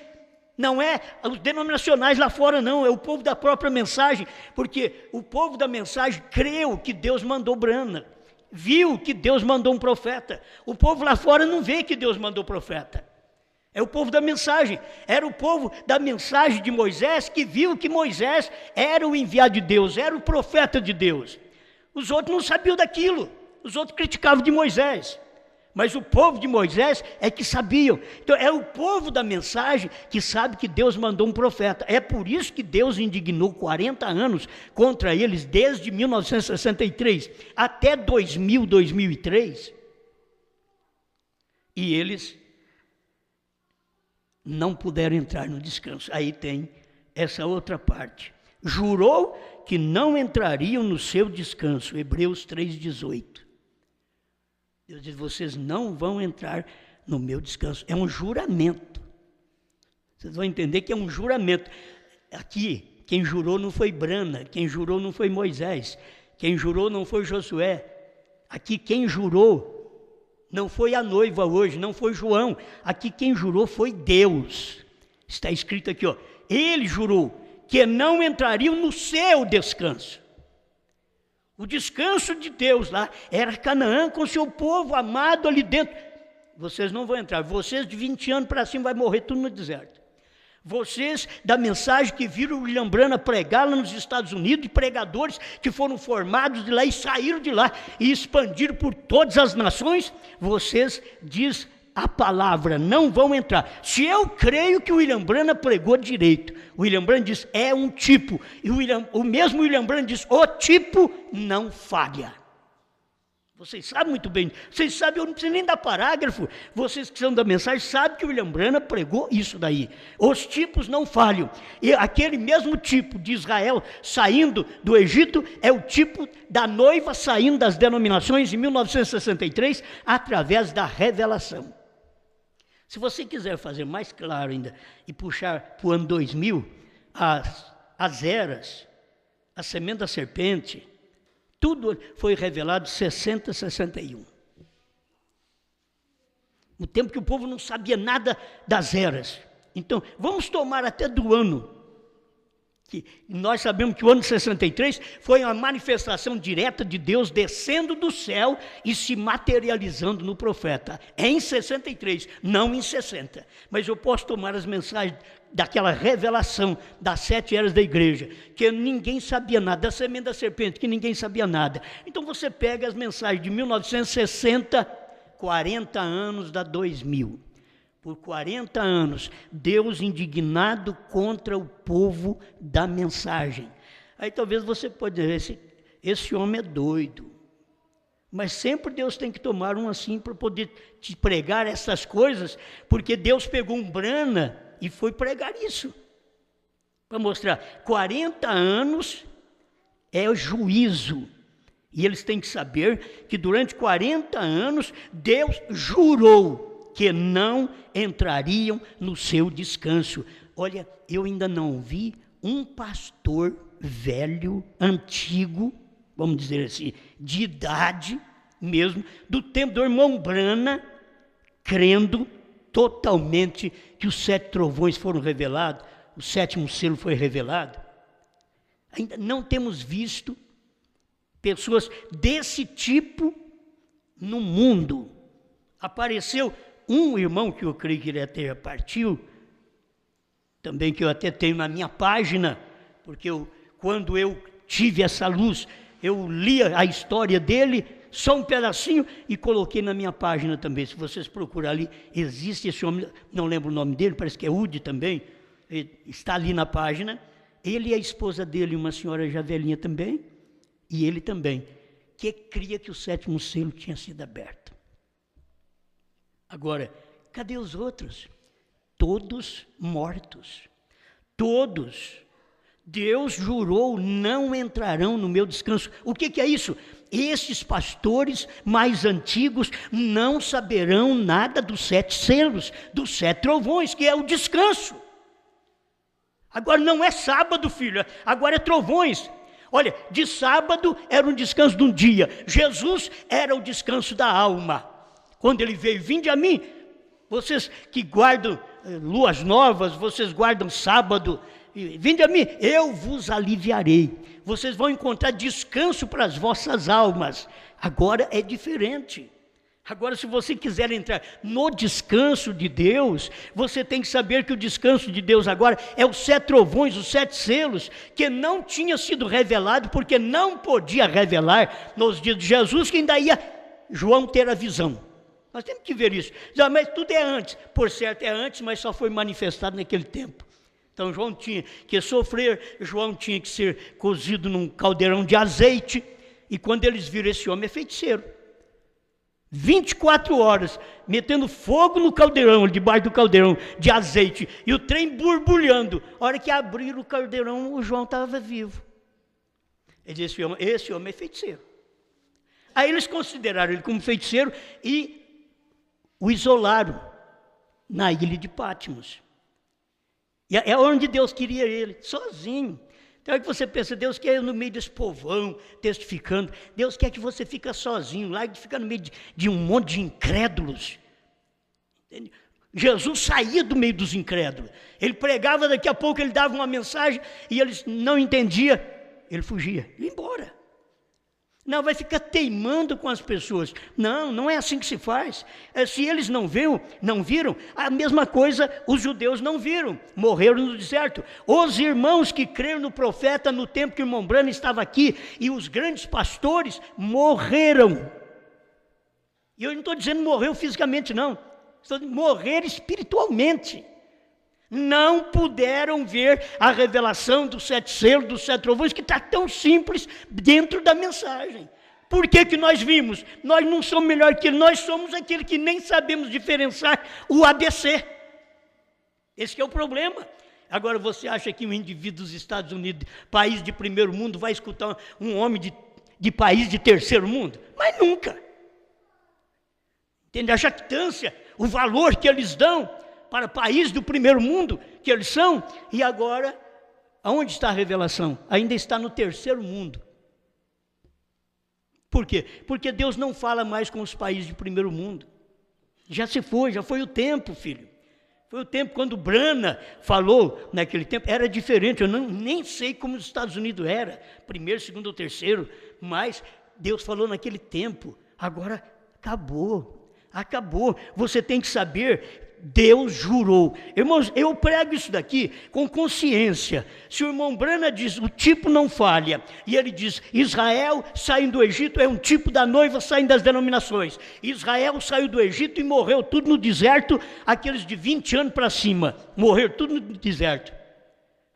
[SPEAKER 1] Não é os denominacionais lá fora, não, é o povo da própria mensagem, porque o povo da mensagem creu que Deus mandou Branham, viu que Deus mandou um profeta. O povo lá fora não vê que Deus mandou profeta. É o povo da mensagem, era o povo da mensagem de Moisés que viu que Moisés era o enviado de Deus, era o profeta de Deus. Os outros não sabiam daquilo, os outros criticavam de Moisés, mas o povo de Moisés é que sabiam. Então é o povo da mensagem que sabe que Deus mandou um profeta. É por isso que Deus indignou 40 anos contra eles, desde 1963 até 2000, 2003, e eles não puderam entrar no descanso. Aí tem essa outra parte. Jurou que não entrariam no seu descanso. Hebreus 3,18. Deus diz, vocês não vão entrar no meu descanso. É um juramento. Vocês vão entender que é um juramento. Aqui, quem jurou não foi Branham, quem jurou não foi Moisés, quem jurou não foi Josué. Aqui quem jurou não foi a noiva hoje, não foi João. Aqui quem jurou foi Deus. Está escrito aqui, ó. Ele jurou que não entrariam no seu descanso. O descanso de Deus lá era Canaã com seu povo amado ali dentro. Vocês não vão entrar. Vocês de 20 anos para cima vai morrer tudo no deserto. Vocês da mensagem que viram o William Branham pregar lá nos Estados Unidos, e pregadores que foram formados de lá e saíram de lá e expandiram por todas as nações, vocês, diz a palavra, não vão entrar. Se eu creio que o William Branham pregou direito, o William Branham diz, é um tipo, e o mesmo William Branham diz, o tipo não falha. Vocês sabem muito bem, vocês sabem, eu não preciso nem dar parágrafo, vocês que são da mensagem sabem que o William Branham pregou isso daí. Os tipos não falham, e aquele mesmo tipo de Israel saindo do Egito é o tipo da noiva saindo das denominações em 1963 através da revelação. Se você quiser fazer mais claro ainda e puxar para o ano 2000, as eras, a semente da serpente, tudo foi revelado em 60, 61. No tempo que o povo não sabia nada das eras. Então, vamos tomar até do ano. Que nós sabemos que o ano de 63 foi uma manifestação direta de Deus descendo do céu e se materializando no profeta. É em 63, não em 60. Mas eu posso tomar as mensagens daquela revelação das 7 eras da igreja, que ninguém sabia nada, da semente da serpente, que ninguém sabia nada. Então você pega as mensagens de 1960, 40 anos da 2000. Por 40 anos, Deus indignado contra o povo da mensagem. Aí talvez você pode dizer, esse homem é doido. Mas sempre Deus tem que tomar um assim para poder te pregar essas coisas, porque Deus pegou um Brana e foi pregar isso. Para mostrar, 40 anos é o juízo. E eles têm que saber que durante 40 anos, Deus jurou que não entrariam no seu descanso. Olha, eu ainda não vi um pastor velho, antigo, vamos dizer assim, de idade mesmo, do tempo do irmão Brana, crendo totalmente que os 7 trovões foram revelados, o 7º selo foi revelado. Ainda não temos visto pessoas desse tipo no mundo. Apareceu um irmão que eu creio que ele até partiu, também que eu até tenho na minha página, porque quando eu tive essa luz, eu li a história dele, só um pedacinho, e coloquei na minha página também. Se vocês procurarem ali, existe esse homem, não lembro o nome dele, parece que é Udi também, está ali na página. Ele e a esposa dele, uma senhora já velhinha também, e ele também, que cria que o 7º selo tinha sido aberto. Agora, cadê os outros? Todos mortos. Todos. Deus jurou, não entrarão no meu descanso. O que é isso? Estes pastores mais antigos não saberão nada dos 7 selos, dos 7 trovões, que é o descanso. Agora não é sábado, filho, agora é trovões. Olha, de sábado era um descanso de um dia. Jesus era o descanso da alma. Quando ele veio, vinde a mim, vocês que guardam luas novas, vocês guardam sábado, vinde a mim, eu vos aliviarei. Vocês vão encontrar descanso para as vossas almas. Agora é diferente. Agora, se você quiser entrar no descanso de Deus, você tem que saber que o descanso de Deus agora é os 7 trovões, os 7 selos, que não tinha sido revelado, porque não podia revelar nos dias de Jesus, que ainda ia João ter a visão. Nós temos que ver isso. Mas tudo é antes. Por certo é antes, mas só foi manifestado naquele tempo. Então João tinha que sofrer, João tinha que ser cozido num caldeirão de azeite, e quando eles viram esse homem é feiticeiro. 24 horas, metendo fogo no caldeirão, debaixo do caldeirão de azeite, e o trem borbulhando. A hora que abriram o caldeirão, o João estava vivo. Ele disse, esse homem é feiticeiro. Aí eles consideraram ele como feiticeiro e o isolaram na ilha de Patmos. E é onde Deus queria ele, sozinho. Então é que você pensa, Deus quer no meio desse povão, testificando. Deus quer que você fique sozinho, lá de ficar no meio de um monte de incrédulos. Entende? Jesus saía do meio dos incrédulos. Ele pregava, daqui a pouco ele dava uma mensagem e eles não entendiam. Ele fugia, ia embora. Não, vai ficar teimando com as pessoas. Não, não é assim que se faz. Se eles não viram, a mesma coisa os judeus não viram. Morreram no deserto. Os irmãos que creram no profeta no tempo que o irmão Brana estava aqui, e os grandes pastores morreram. E eu não estou dizendo morreu fisicamente, não. Estou dizendo morrer espiritualmente. Não puderam ver a revelação dos 7 selos, dos 7 trovões, que está tão simples dentro da mensagem. Por que nós vimos? Nós não somos melhor que ele, nós somos aquele que nem sabemos diferenciar o ABC. Esse que é o problema. Agora você acha que um indivíduo dos Estados Unidos, país de primeiro mundo, vai escutar um homem de país de terceiro mundo? Mas nunca. Entende? A jactância, o valor que eles dão para país do primeiro mundo que eles são, e agora, aonde está a revelação? Ainda está no terceiro mundo. Por quê? Porque Deus não fala mais com os países de primeiro mundo. Já foi o tempo, filho. Foi o tempo quando Brana falou naquele tempo, era diferente, eu nem sei como os Estados Unidos era, primeiro, segundo ou terceiro, mas Deus falou naquele tempo, agora acabou. Você tem que saber, Deus jurou. Irmãos, eu prego isso daqui com consciência. Se o irmão Brana diz, o tipo não falha, e ele diz, Israel saindo do Egito é um tipo da noiva saindo das denominações. Israel saiu do Egito e morreu tudo no deserto, aqueles de 20 anos para cima, morreram tudo no deserto.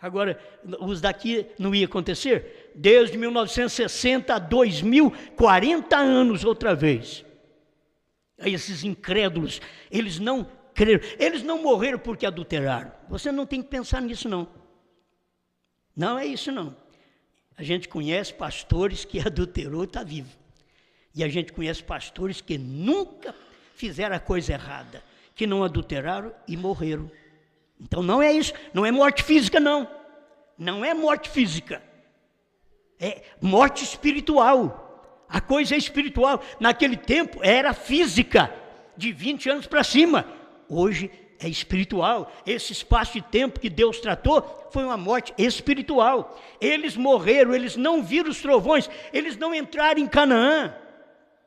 [SPEAKER 1] Agora, os daqui não ia acontecer? Desde 1960 a 2000, 40 anos outra vez. Aí esses incrédulos, eles não creram, eles não morreram porque adulteraram. Você não tem que pensar nisso não. Não é isso não. A gente conhece pastores que adulterou e está vivo. E a gente conhece pastores que nunca fizeram a coisa errada, que não adulteraram e morreram. Então não é isso, não é morte física não. Não é morte física. É morte espiritual. A coisa é espiritual. Naquele tempo era física, de 20 anos para cima. Hoje é espiritual. Esse espaço de tempo que Deus tratou foi uma morte espiritual. Eles morreram, eles não viram os trovões, eles não entraram em Canaã.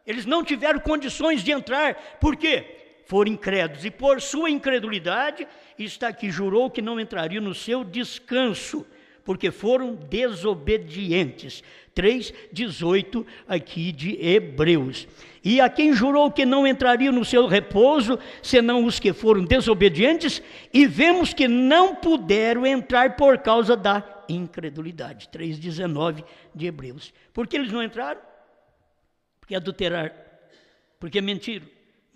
[SPEAKER 1] Eles não tiveram condições de entrar. Por quê? Foram incrédulos. E por sua incredulidade, está aqui, jurou que não entrariam no seu descanso, porque foram desobedientes. 3:18 aqui de Hebreus. E a quem jurou que não entrariam no seu repouso, senão os que foram desobedientes, e vemos que não puderam entrar por causa da incredulidade. 3:19 de Hebreus. Por que eles não entraram? Porque adulteraram. Porque mentiram?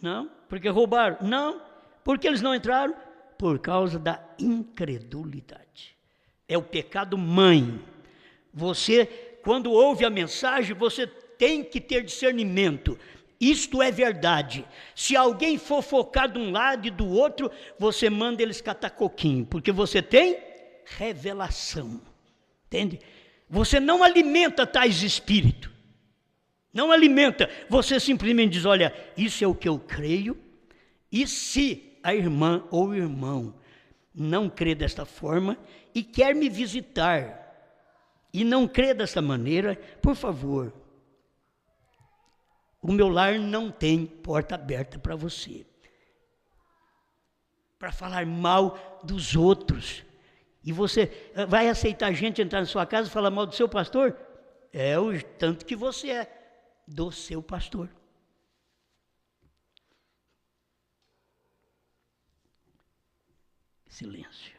[SPEAKER 1] Não. Porque roubaram? Não. Por que eles não entraram? Por causa da incredulidade. É o pecado mãe. Você, quando ouve a mensagem, você tem que ter discernimento. Isto é verdade. Se alguém fofocar de um lado e do outro, você manda eles catar coquinho, porque você tem revelação. Entende? Você não alimenta tais espíritos. Não alimenta. Você simplesmente diz, olha, isso é o que eu creio, e se a irmã ou o irmão não crê desta forma e quer me visitar e não crê dessa maneira, por favor, o meu lar não tem porta aberta para você, para falar mal dos outros. E você vai aceitar gente entrar na sua casa e falar mal do seu pastor? É o tanto que você é do seu pastor. Silêncio.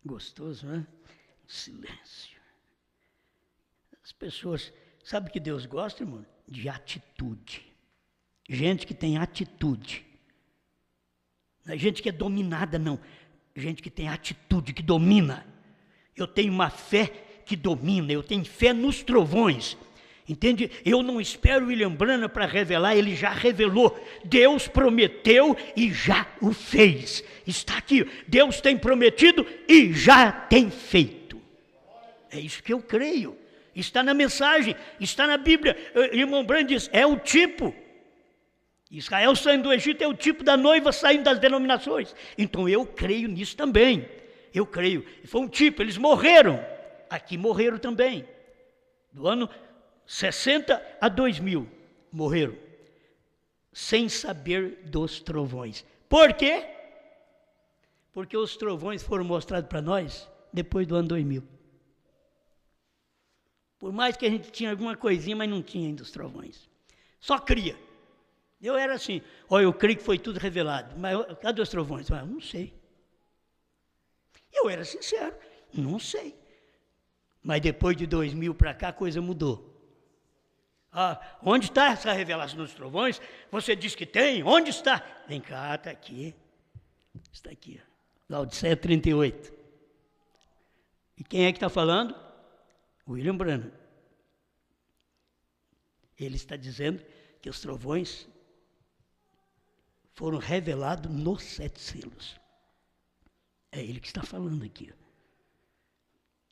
[SPEAKER 1] Gostoso, não é? Silêncio. As pessoas, sabe o que Deus gosta, irmão? De atitude. Gente que tem atitude. Não é gente que é dominada, não. Gente que tem atitude, que domina. Eu tenho uma fé que domina, eu tenho fé nos trovões. Entende? Eu não espero William Branham para revelar, ele já revelou. Deus prometeu e já o fez. Está aqui, Deus tem prometido e já tem feito. É isso que eu creio. Está na mensagem, está na Bíblia. Irmão Branham diz, é o tipo. Israel saindo do Egito é o tipo da noiva saindo das denominações. Então eu creio nisso também. Eu creio. Foi um tipo, eles morreram. Aqui morreram também. Do ano 60 a 2000 morreram, sem saber dos trovões. Por quê? Porque os trovões foram mostrados para nós depois do ano 2000. Por mais que a gente tinha alguma coisinha, mas não tinha ainda os trovões. Só cria. Eu era assim, olha, eu creio que foi tudo revelado, mas cadê os trovões? Eu não sei. Eu era sincero, não sei. Mas depois de 2000 para cá, a coisa mudou. Onde está essa revelação dos trovões? Você diz que tem, onde está? Vem cá, está aqui. Está aqui, Laodiceia 38. E quem é que está falando? William Branham. Ele está dizendo que os trovões foram revelados nos 7 selos. É ele que está falando aqui.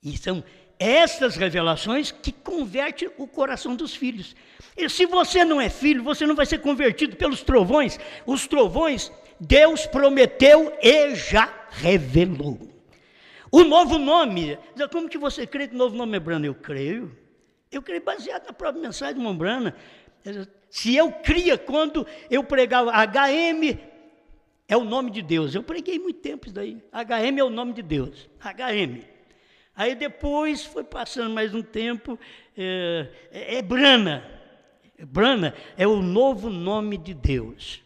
[SPEAKER 1] E são essas revelações que convertem o coração dos filhos. E se você não é filho, você não vai ser convertido pelos trovões. Os trovões, Deus prometeu e já revelou. O novo nome, como que você crê que o novo nome é Branham? Eu creio baseado na própria mensagem de Branham. Se eu cria quando eu pregava HM, é o nome de Deus. Eu preguei muito tempo isso daí. HM é o nome de Deus. HM. Aí depois foi passando mais um tempo, Brana. Brana é o novo nome de Deus.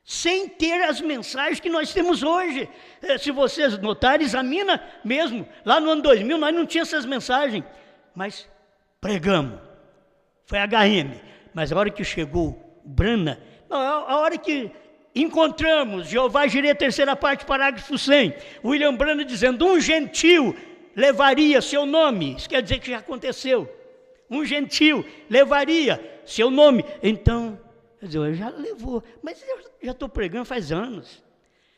[SPEAKER 1] Sem ter as mensagens que nós temos hoje. Se vocês notarem, examina mesmo. Lá no ano 2000 nós não tínhamos essas mensagens. Mas pregamos. Foi HM. Mas a hora que chegou Brana, a hora que encontramos Jeová Jireh, terceira parte, parágrafo 100, William Branham dizendo, um gentil levaria seu nome. Isso quer dizer que já aconteceu. Um gentil levaria seu nome. Então, quer dizer, já levou, mas eu já estou pregando faz anos.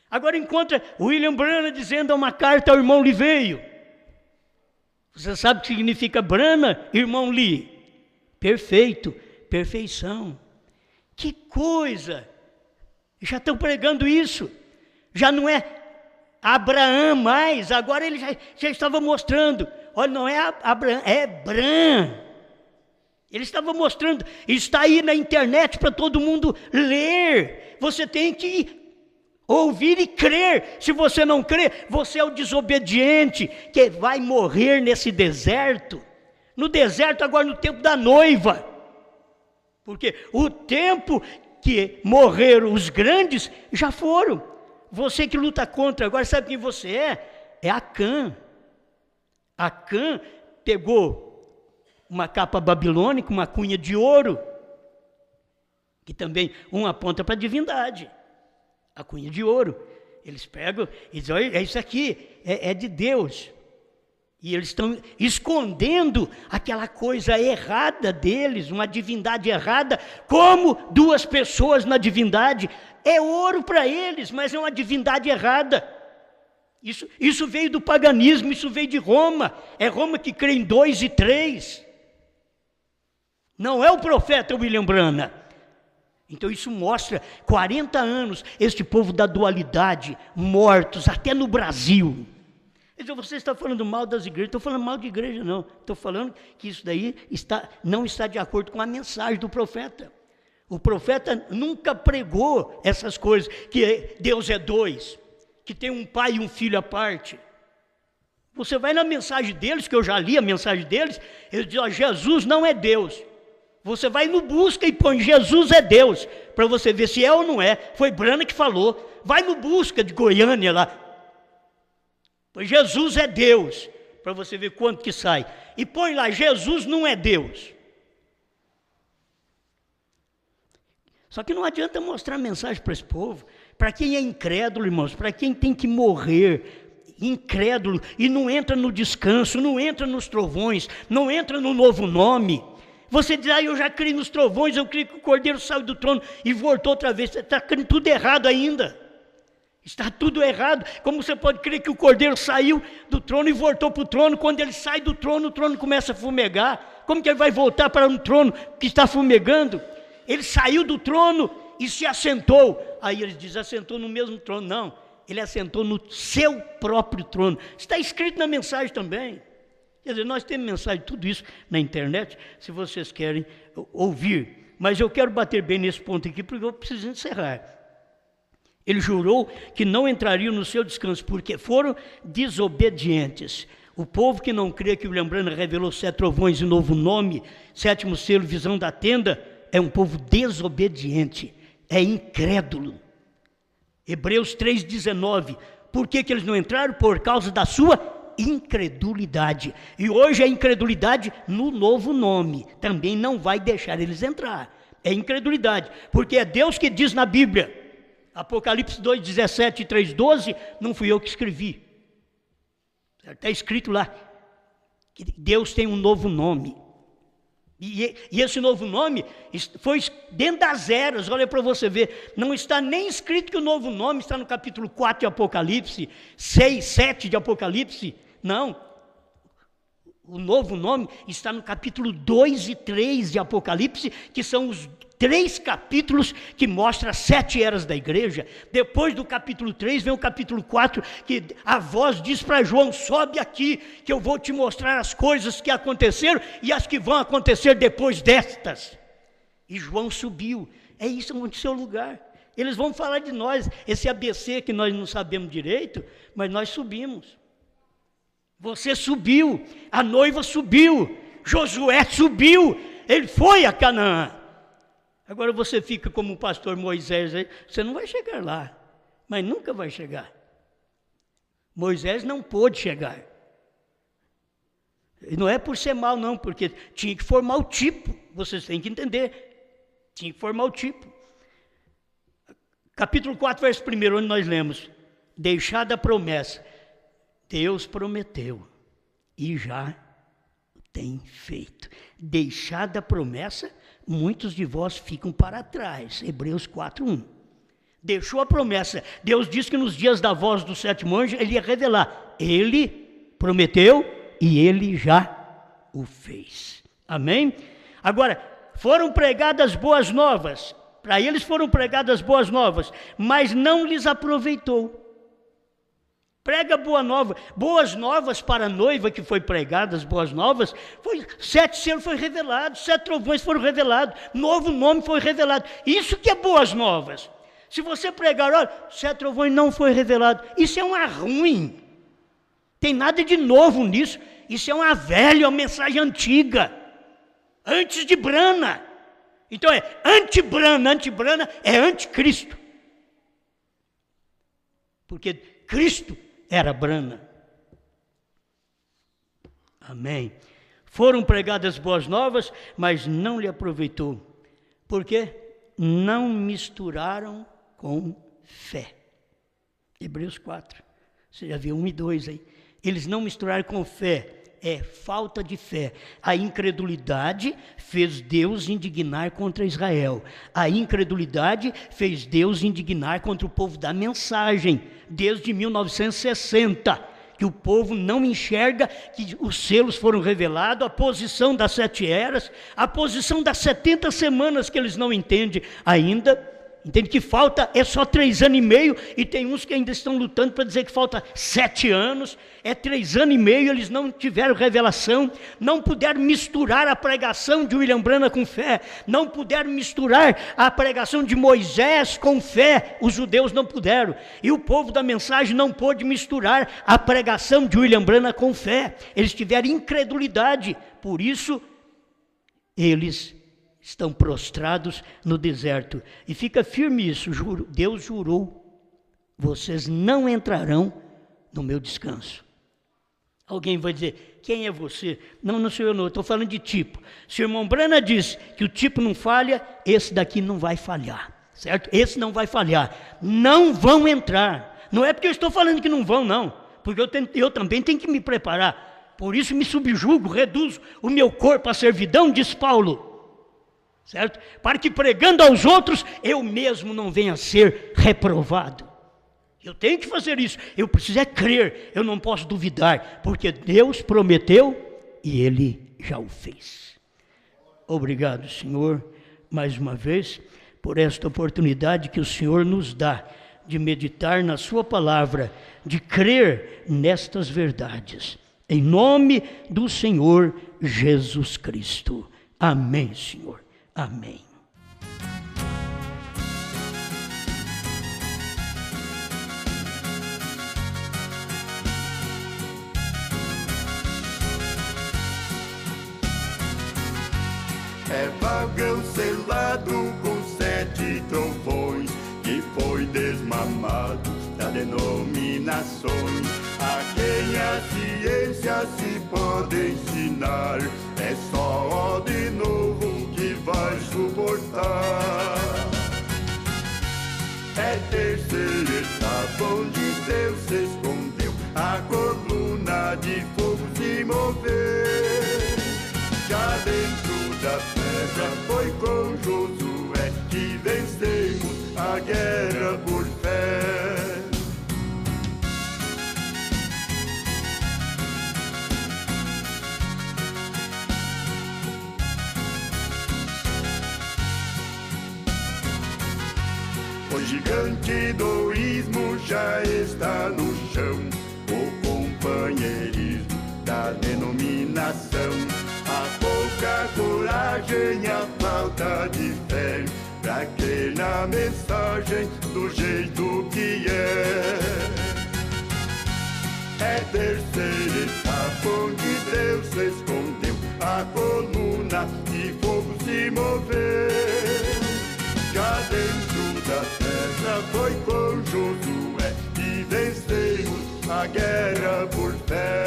[SPEAKER 1] Agora encontra William Branham dizendo uma carta ao irmão Liveio. Você sabe o que significa Branham, irmão Lee? Perfeito, perfeição. Que coisa! Já estão pregando isso. Já não é Abraão mais, agora ele já estava mostrando. Olha, não é Abraão, é Bran. Ele estava mostrando, está aí na internet para todo mundo ler. Você tem que ouvir e crer. Se você não crer, você é o desobediente que vai morrer nesse deserto. No deserto agora, no tempo da noiva. Porque o tempo que morreram os grandes já foram. Você que luta contra, agora sabe quem você é? É Acã. Acã pegou uma capa babilônica, uma cunha de ouro, que também um aponta para a divindade, a cunha de ouro. Eles pegam e dizem, olha, isso aqui é de Deus. E eles estão escondendo aquela coisa errada deles, uma divindade errada, como duas pessoas na divindade. É ouro para eles, mas é uma divindade errada. Isso veio do paganismo, isso veio de Roma. É Roma que crê em 2 e 3. Não é o profeta William Branham. Então isso mostra 40 anos, este povo da dualidade, mortos, até no Brasil. Então você está falando mal das igrejas, estou falando mal de igreja não, estou falando que isso daí não está de acordo com a mensagem do profeta. O profeta nunca pregou essas coisas, que Deus é 2, que tem um pai e um filho à parte. Você vai na mensagem deles, que eu já li a mensagem deles, eles dizem, ó, Jesus não é Deus. Você vai no busca e põe Jesus é Deus, para você ver se é ou não é. Foi Branham que falou. Vai no busca de Goiânia lá. Pois Jesus é Deus, para você ver quanto que sai. E põe lá, Jesus não é Deus. Só que não adianta mostrar a mensagem para esse povo. Para quem é incrédulo, irmãos, para quem tem que morrer, incrédulo, e não entra no descanso, não entra nos trovões, não entra no novo nome. Você diz, eu já criei nos trovões, eu creio que o Cordeiro saiu do trono e voltou outra vez. Você está crendo tudo errado ainda. Está tudo errado. Como você pode crer que o Cordeiro saiu do trono e voltou para o trono? Quando ele sai do trono, o trono começa a fumegar. Como que ele vai voltar para um trono que está fumegando? Ele saiu do trono e se assentou. Aí ele diz, assentou no mesmo trono. Não, ele assentou no seu próprio trono. Está escrito na mensagem também. Quer dizer, nós temos mensagem, tudo isso na internet, se vocês querem ouvir. Mas eu quero bater bem nesse ponto aqui, porque eu preciso encerrar. Ele jurou que não entrariam no seu descanso, porque foram desobedientes. O povo que não crê que o William Branham revelou 7 trovões e novo nome, 7º selo, visão da tenda, é um povo desobediente, é incrédulo. Hebreus 3,19. Por que eles não entraram? Por causa da sua incredulidade. E hoje a incredulidade no novo nome também não vai deixar eles entrar. É incredulidade, porque é Deus que diz na Bíblia, Apocalipse 2,17 e 3,12, não fui eu que escrevi. Está escrito lá, que Deus tem um novo nome. E esse novo nome foi dentro das eras, olha para você ver, não está nem escrito que o novo nome está no capítulo 4 de Apocalipse, 6, 7 de Apocalipse, não. O novo nome está no capítulo 2 e 3 de Apocalipse, que são os 3 capítulos que mostram as 7 eras da igreja. Depois do capítulo 3 vem o capítulo 4, que a voz diz para João, sobe aqui, que eu vou te mostrar as coisas que aconteceram e as que vão acontecer depois destas. E João subiu. É isso onde é o seu lugar. Eles vão falar de nós, esse ABC que nós não sabemos direito, mas nós subimos. Você subiu, a noiva subiu, Josué subiu, ele foi a Canaã. Agora você fica como o pastor Moisés, você não vai chegar lá, mas nunca vai chegar. Moisés não pôde chegar. E não é por ser mal não, porque tinha que formar o tipo, vocês têm que entender, tinha que formar o tipo. Capítulo 4, verso 1, onde nós lemos, deixada a promessa, Deus prometeu e já tem feito. Deixada a promessa, muitos de vós ficam para trás, Hebreus 4:1. Deixou a promessa, Deus disse que nos dias da voz do sétimo anjo, ele ia revelar, ele prometeu e ele já o fez. Amém? Agora, foram pregadas boas novas, para eles foram pregadas boas novas, mas não lhes aproveitou. Prega boas novas para a noiva que foi pregada, as boas novas, 7 selos foi revelado, 7 trovões foram revelados, novo nome foi revelado. Isso que é boas novas. Se você pregar, olha, 7 trovões não foi revelado, isso é uma ruim. Tem nada de novo nisso, isso é uma velha, uma mensagem antiga, antes de Brana. Então é anti-Brana é anticristo. Porque Cristo era Brana. Amém. Foram pregadas boas novas, mas não lhe aproveitou. Por quê? Não misturaram com fé. Hebreus 4. Você já viu 1 e 2 aí. Eles não misturaram com fé. É falta de fé. A incredulidade fez Deus indignar contra Israel. A incredulidade fez Deus indignar contra o povo da mensagem. Desde 1960, que o povo não enxerga que os selos foram revelados, a posição das 7 eras, a posição das 70 semanas que eles não entendem ainda. Entende que falta é só 3 anos e meio, e tem uns que ainda estão lutando para dizer que falta 7 anos, é 3 anos e meio, eles não tiveram revelação, não puderam misturar a pregação de William Branham com fé, não puderam misturar a pregação de Moisés com fé, os judeus não puderam, e o povo da mensagem não pôde misturar a pregação de William Branham com fé, eles tiveram incredulidade, por isso eles estão prostrados no deserto. E fica firme isso, Deus jurou, vocês não entrarão no meu descanso. Alguém vai dizer, quem é você? Não sou eu não, estou falando de tipo. Se o irmão Branham diz que o tipo não falha, esse daqui não vai falhar, certo? Esse não vai falhar, não vão entrar. Não é porque eu estou falando que não vão, não, porque eu também tenho que me preparar. Por isso me subjugo, reduzo o meu corpo à servidão, diz Paulo. Certo? Para que pregando aos outros, eu mesmo não venha a ser reprovado. Eu tenho que fazer isso, eu preciso é crer, eu não posso duvidar, porque Deus prometeu e Ele já o fez. Obrigado, Senhor, mais uma vez, por esta oportunidade que o Senhor nos dá, de meditar na sua palavra, de crer nestas verdades. Em nome do Senhor Jesus Cristo. Amém, Senhor. Amém.
[SPEAKER 2] É vagão selado com 7 trovões, que foi desmamado das denominações. A quem a ciência se pode ensinar, é só de novo que vai suportar. É terceira etapa onde Deus se escondeu, a coluna de fogo se moveu. Já dentro da pedra foi com Josué que vencemos a guerra por fé. O gigante do ismo já está no chão, o companheirismo da denominação, a pouca coragem, a falta de fé, pra pra crer na mensagem do jeito que é. É terceira etapa onde Deus escondeu a coluna e fogo se moveu. Já dentro da terra foi com Josué e vencemos a guerra por fé.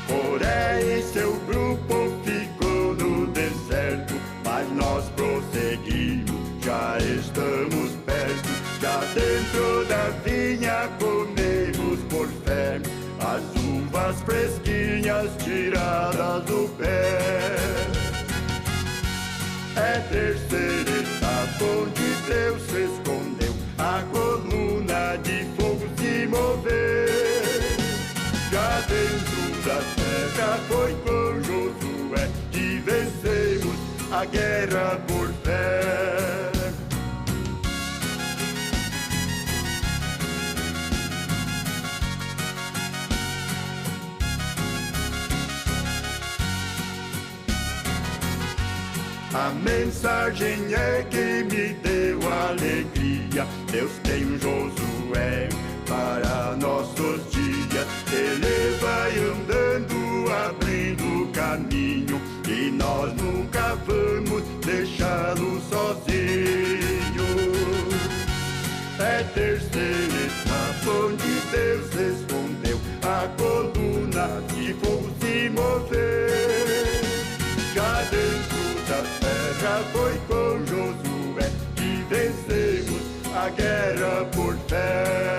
[SPEAKER 2] Coré e seu grupo ficou no deserto, mas nós prosseguimos, já estamos perto. Já dentro da vinha comemos por fé as uvas fresquinhas tiradas do pé. É terceira etapa onde Deus se escondeu, a coluna de fogo se moveu. Já dentro da terra foi com Josué que vencemos a guerra por fé. A mensagem é que me deu alegria. Deus tem um Josué para nossos dias. Ele vai andando, abrindo caminho, e nós nunca vamos deixá-lo sozinho. É terceira etapa onde Deus escondeu, a coluna de fogo se moveu. Já dentro da terra foi com Josué que vencemos a guerra por fé.